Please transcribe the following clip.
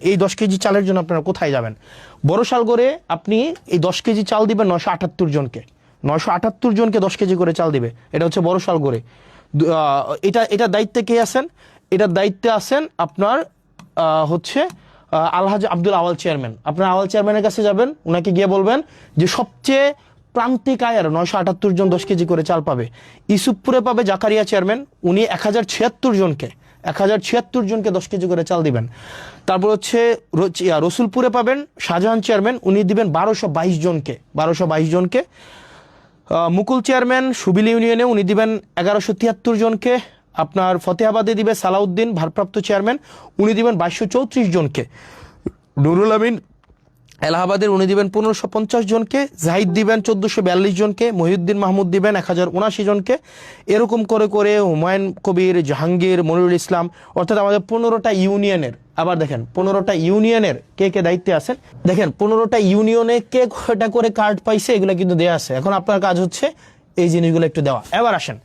এই 10 কেজি চালের জন্য আপনারা কোথায় যাবেন? বড়শালগড়ে আপনি এই 10 কেজি চাল দিবেন 978 জনকে, 978 জনকে 10 কেজি করে চাল দিবে। এটা হচ্ছে বড়শালগড়ে। এটা দায়িত্বে কে আছেন? এটার দায়িত্বে আছেন আপনার হচ্ছে আলহাজ আব্দুল আওয়াল চেয়ারম্যান। আপনার আওয়াল চেয়ারম্যানের কাছে যাবেন, ওনাকে গিয়ে বলবেন যে সবচেয়ে প্রান্তিক আয়ের 978 জন 10 কেজি করে চাল পাবে। ইসুফপুরে পাবে জাকারিয়া চেয়ারম্যান, উনি 1076 জনকে 1076 জনকে 10 কেজি করে চাল দিবেন। তারপর হচ্ছে রসুলপুরে পাবেন শাহজাহান চেয়ারম্যান, উনি দিবেন 1222 জনকে 1222 জনকে। মুকুল চেয়ারম্যান সুবিলি ইউনিয়নে উনি দিবেন 1173 জনকে। আপনার ফতেহাবাদে দিবে সালাউদ্দিন ভারপ্রাপ্ত চেয়ারম্যান, উনি দিবেন 2234 জনকে। নুরুল আমিন এলাহাবাদের উনি দিবেন 1550 জনকে। জাহিদ দিবেন 1442 জনকে। মহিউদ্দিন মাহমুদ দিবেন 1079 জনকে। এরকম করে করে হুমায়ুন কবির, জাহাঙ্গীর, মনিরুল ইসলাম, অর্থাৎ আমাদের 15টা ইউনিয়নের, আবার দেখেন 15টা ইউনিয়নের কে কে দায়িত্বে আছেন, দেখেন 15টা ইউনিয়নে কে কয়টা করে কার্ড পাইছে এগুলো কিন্তু দেওয়া আছে। এখন আপনার কাজ হচ্ছে এই জিনিসগুলো একটু দেওয়া। এবার আসেন